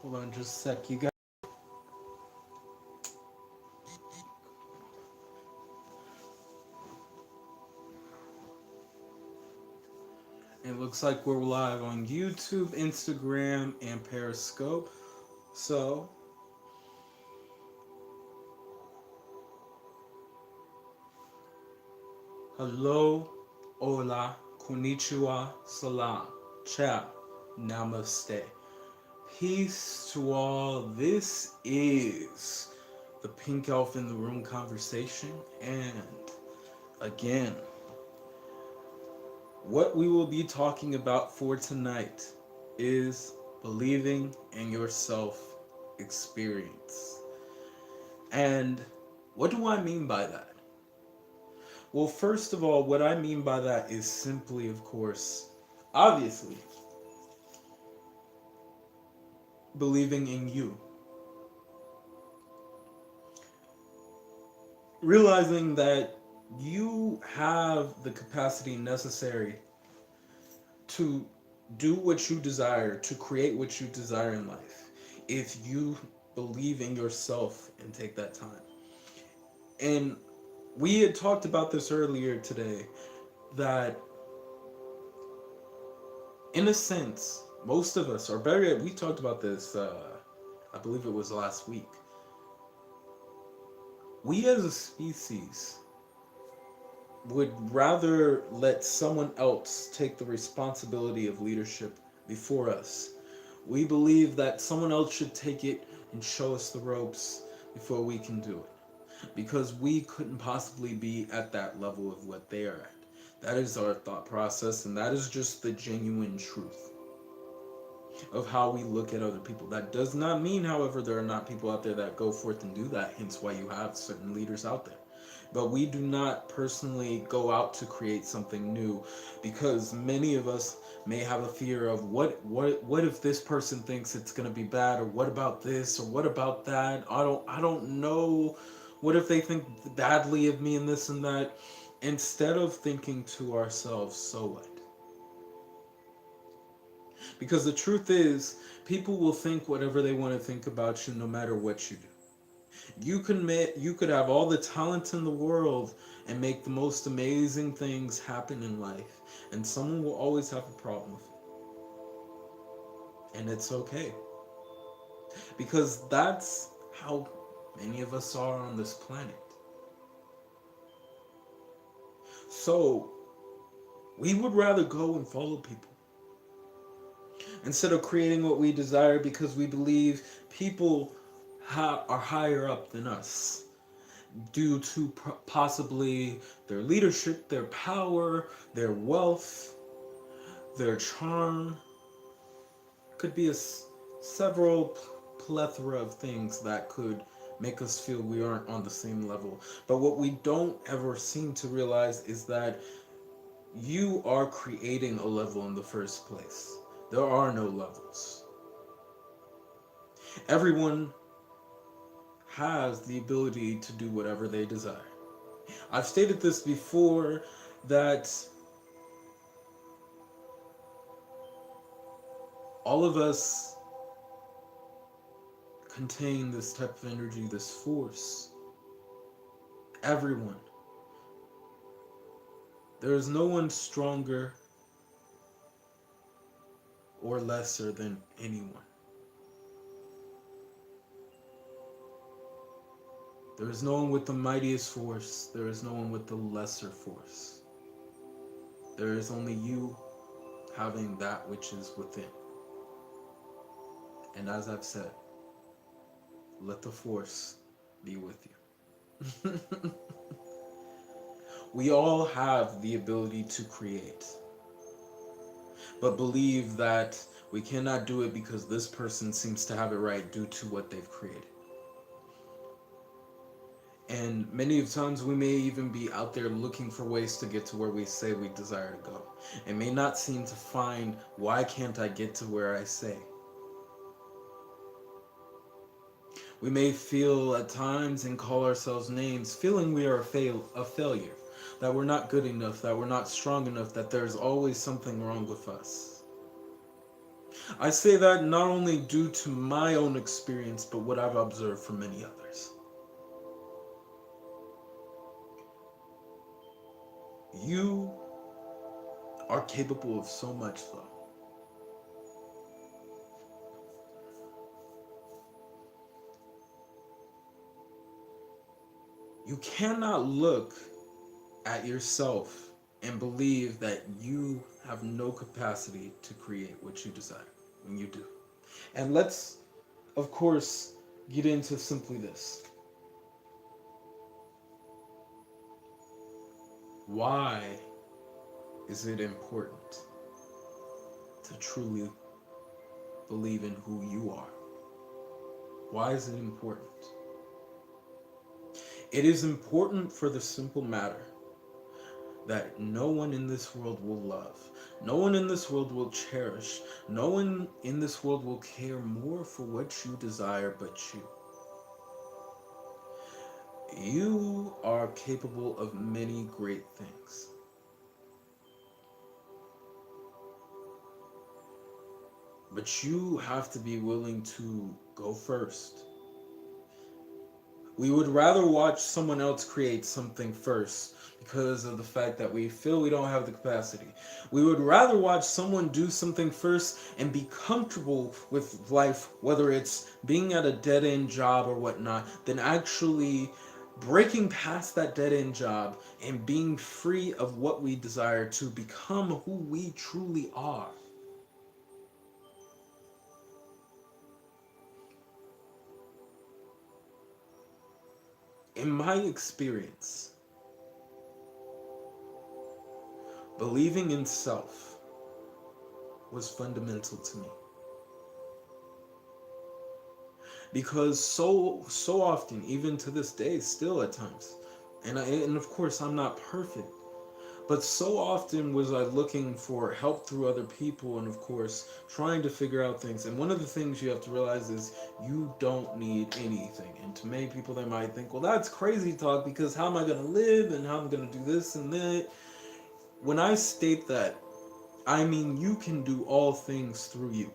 Hold on just a sec, you guys. It looks like we're live on YouTube, Instagram, and Periscope. So, hello, hola, Konnichiwa, Salaam, Ciao Namaste. Peace to all. This is the Pink Elf in the Room conversation. And again, what we will be talking about for tonight is believing in yourself experience. And what do I mean by that? Well, first of all, what I mean by that is simply, of course, obviously, believing in you. Realizing that you have the capacity necessary to do what you desire, to create what you desire in life, if you believe in yourself and take that time. And we had talked about this earlier today that, in a sense, most of us, or better yet, we talked about this, I believe it was last week. We as a species would rather let someone else take the responsibility of leadership before us. We believe that someone else should take it and show us the ropes before we can do it, because we couldn't possibly be at that level of what they are at. That is our thought process, and that is just the genuine truth of how we look at other people. That does not mean, however, there are not people out there that go forth and do that, hence why you have certain leaders out there. But we do not personally go out to create something new, because many of us may have a fear of what if this person thinks it's going to be bad, or what about this, or what about that? I don't know. What if they think badly of me and this and that? Instead of thinking to ourselves, so what? Because the truth is, people will think whatever they want to think about you no matter what you do. You could have all the talent in the world and make the most amazing things happen in life, and someone will always have a problem with it. And it's okay. Because that's how many of us are on this planet. So, we would rather go and follow people instead of creating what we desire, because we believe people are higher up than us due to possibly their leadership, their power, their wealth, their charm. Could be several plethora of things that could make us feel we aren't on the same level. But what we don't ever seem to realize is that you are creating a level in the first place. There are no levels. Everyone has the ability to do whatever they desire. I've stated this before, that all of us contain this type of energy, this force. Everyone. There is no one stronger or lesser than anyone. There is no one with the mightiest force. There is no one with the lesser force. There is only you having that which is within. And as I've said, let the force be with you. We all have the ability to create, but believe that we cannot do it because this person seems to have it right due to what they've created. And many of times we may even be out there looking for ways to get to where we say we desire to go, and may not seem to find, why can't I get to where I say? We may feel at times and call ourselves names, feeling we are a failure, that we're not good enough, that we're not strong enough, that there's always something wrong with us. I say that not only due to my own experience, but what I've observed from many others. You are capable of so much, though. You cannot look at yourself and believe that you have no capacity to create what you desire when you do. And let's, of course, get into simply this. Why is it important to truly believe in who you are? Why is it important? It is important for the simple matter that no one in this world will love, no one in this world will cherish, no one in this world will care more for what you desire but you. You are capable of many great things. But you have to be willing to go first. We would rather watch someone else create something first because of the fact that we feel we don't have the capacity. We would rather watch someone do something first and be comfortable with life, whether it's being at a dead end job or whatnot, than actually breaking past that dead end job and being free of what we desire to become who we truly are. In my experience, believing in self was fundamental to me. Because so often, even to this day, still at times, and of course I'm not perfect, but so often was I looking for help through other people, and of course trying to figure out things. And one of the things you have to realize is you don't need anything. And to many people, they might think, well, that's crazy talk, because how am I going to live and how am I going to do this and that? When I state that, I mean you can do all things through you.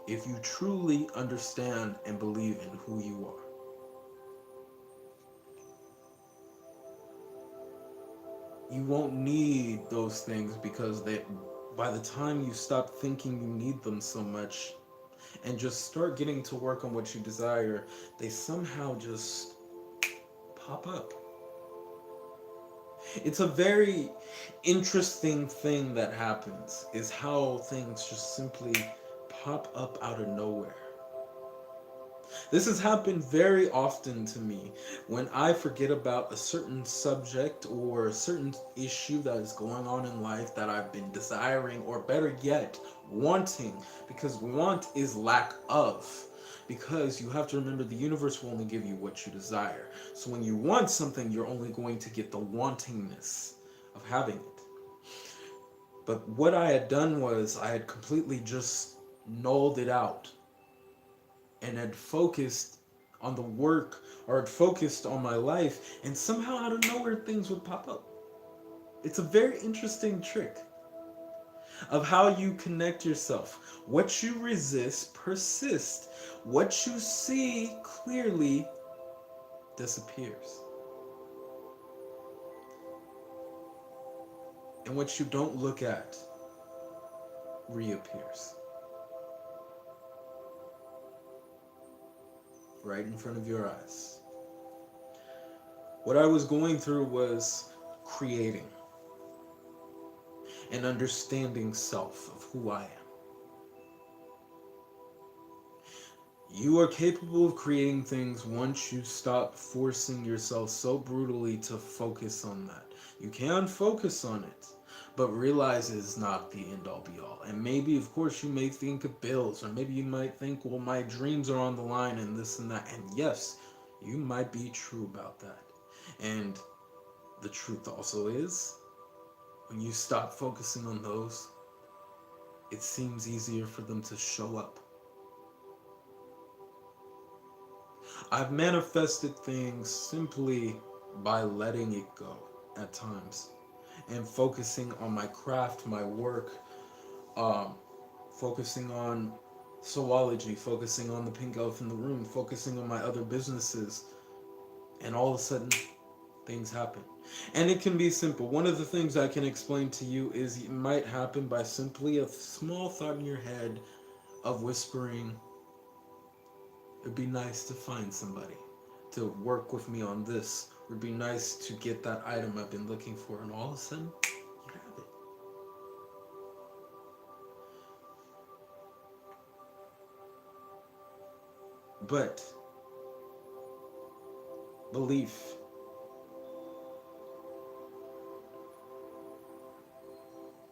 If you truly understand and believe in who you are. You won't need those things because by the time you stop thinking you need them so much and just start getting to work on what you desire, they somehow just pop up. It's a very interesting thing that happens, is how things just simply pop up out of nowhere. This has happened very often to me when I forget about a certain subject or a certain issue that is going on in life that I've been desiring, or better yet, wanting, because want is lack of. Because you have to remember, the universe will only give you what you desire. So when you want something, you're only going to get the wantingness of having it. But what I had done was I had completely just nulled it out and had focused on the work, or had focused on my life, and somehow out of nowhere things would pop up. It's a very interesting trick of how you connect yourself. What you resist persists. What you see clearly disappears. And what you don't look at reappears. Right in front of your eyes. What I was going through was creating and understanding self, of who I am. You are capable of creating things once you stop forcing yourself so brutally to focus on that. You can focus on it, but realize it is not the end all be all. And maybe, of course, you may think of bills, or maybe you might think, well, my dreams are on the line and this and that. And yes, you might be true about that. And the truth also is, when you stop focusing on those, it seems easier for them to show up. I've manifested things simply by letting it go at times and focusing on my craft, my work, um, focusing on Soulology, focusing on the pink elf in the room, focusing on my other businesses, and all of a sudden things happen. And it can be simple. One of the things I can explain to you is it might happen by simply a small thought in your head of whispering, it'd be nice to find somebody to work with me on this. It'd be nice to get that item I've been looking for, and all of a sudden, you have it. But belief,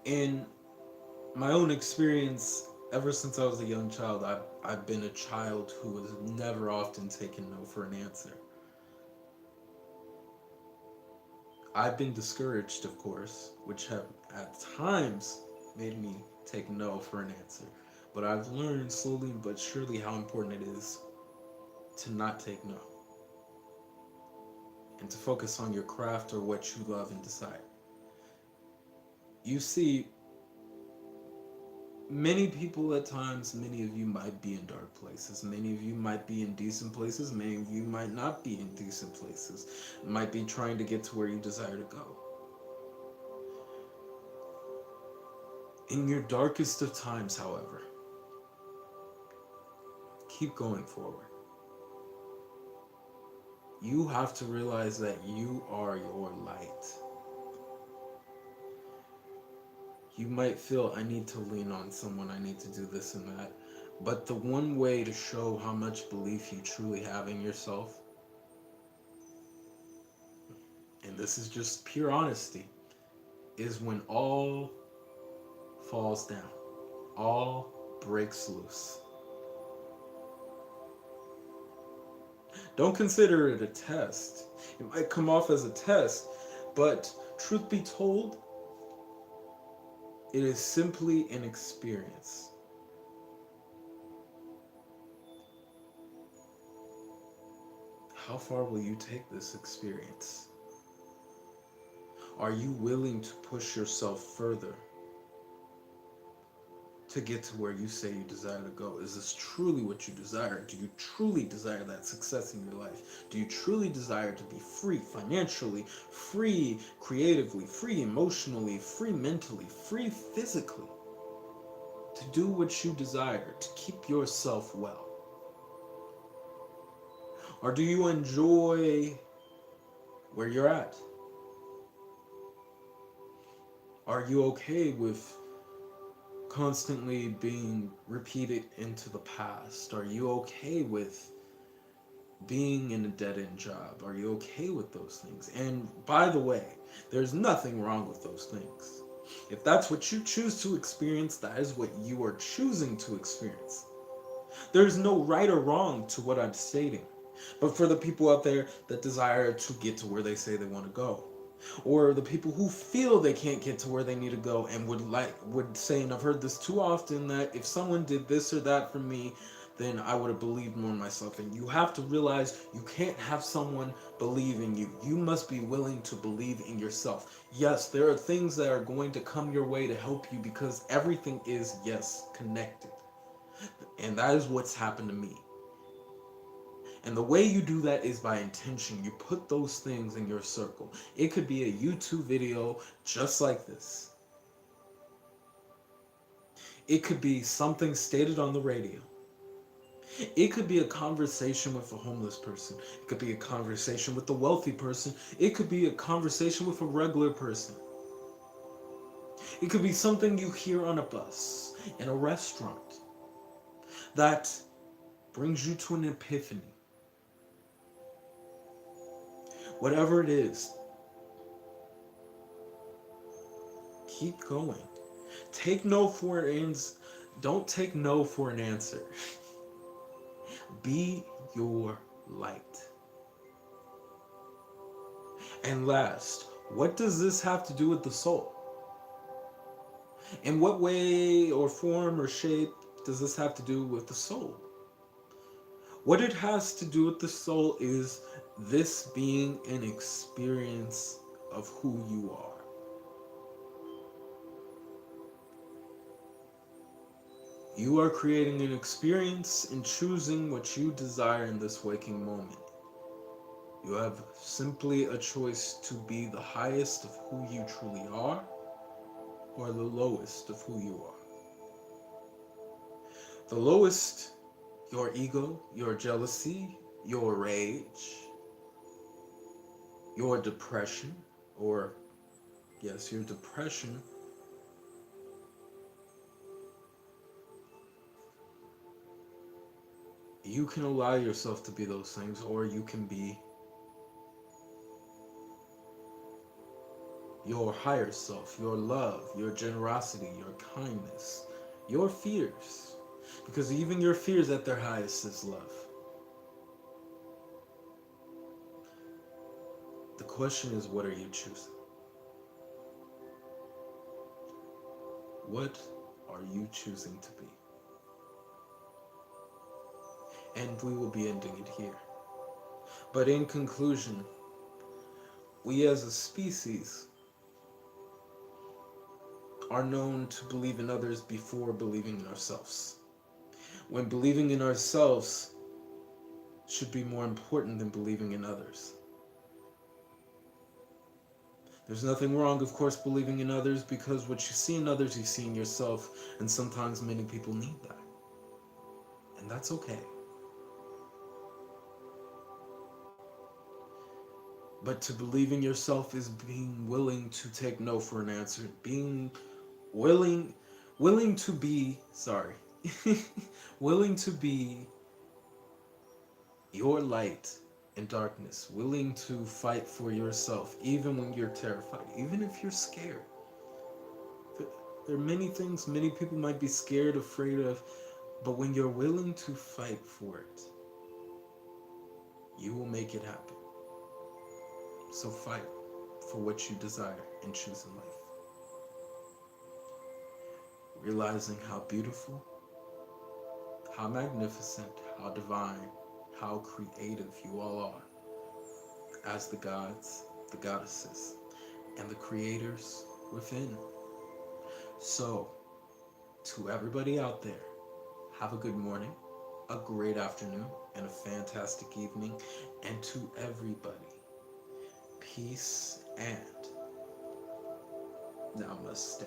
in my own experience, ever since I was a young child, I've been a child who was never often taken no for an answer. I've been discouraged, of course, which have at times made me take no for an answer. But I've learned slowly but surely how important it is to not take no and to focus on your craft or what you love and decide. You see, many people at times, many of you might be in dark places. Many of you might be in decent places. Many of you might not be in decent places. Might be trying to get to where you desire to go. In your darkest of times, however, keep going forward. You have to realize that you are your light. You might feel, I need to lean on someone, I need to do this and that. But the one way to show how much belief you truly have in yourself, and this is just pure honesty, is when all falls down, all breaks loose. Don't consider it a test. It might come off as a test, but truth be told, it is simply an experience. How far will you take this experience? Are you willing to push yourself further to get to where you say you desire to go? Is this truly what you desire? Do you truly desire that success in your life? Do you truly desire to be free financially, free creatively, free emotionally, free mentally, free physically? To do what you desire, to keep yourself well? Or do you enjoy where you're at? Are you okay with constantly being repeated into the past? Are you okay with being in a dead-end job? Are you okay with those things? And by the way, there's nothing wrong with those things. If that's what you choose to experience, that is what you are choosing to experience. There's no right or wrong to what I'm stating. But for the people out there that desire to get to where they say they want to go, or the people who feel they can't get to where they need to go and would say, and I've heard this too often, that if someone did this or that for me, then I would have believed more in myself. And you have to realize you can't have someone believe in you. You must be willing to believe in yourself. Yes, there are things that are going to come your way to help you because everything is, yes, connected. And that is what's happened to me. And the way you do that is by intention. You put those things in your circle. It could be a YouTube video just like this. It could be something stated on the radio. It could be a conversation with a homeless person. It could be a conversation with a wealthy person. It could be a conversation with a regular person. It could be something you hear on a bus, in a restaurant, that brings you to an epiphany. Whatever it is, keep going. Take no for an answer. Don't take no for an answer. Be your light. And last, what does this have to do with the soul? In what way or form or shape does this have to do with the soul? What it has to do with the soul is this being an experience of who you are. You are creating an experience and choosing what you desire in this waking moment. You have simply a choice to be the highest of who you truly are or the lowest of who you are. The lowest, your ego, your jealousy, your rage, your depression, or yes, your depression, you can allow yourself to be those things, or you can be your higher self, your love, your generosity, your kindness, your fears. Because even your fears at their highest is love. The question is, what are you choosing? What are you choosing to be? And we will be ending it here. But in conclusion, we as a species are known to believe in others before believing in ourselves. When believing in ourselves should be more important than believing in others. There's nothing wrong, of course, believing in others, because what you see in others, you see in yourself, and sometimes many people need that. And that's okay. But to believe in yourself is being willing to take no for an answer, being willing willing to be, sorry, willing to be your light in darkness, willing to fight for yourself even when you're terrified, even if you're scared. There are many things many people might be scared, afraid of, but when you're willing to fight for it, you will make it happen. So fight for what you desire and choose in life. Realizing how beautiful, how magnificent, how divine, how creative you all are as the gods, the goddesses, and the creators within. So, to everybody out there, have a good morning, a great afternoon, and a fantastic evening. And to everybody, peace and namaste.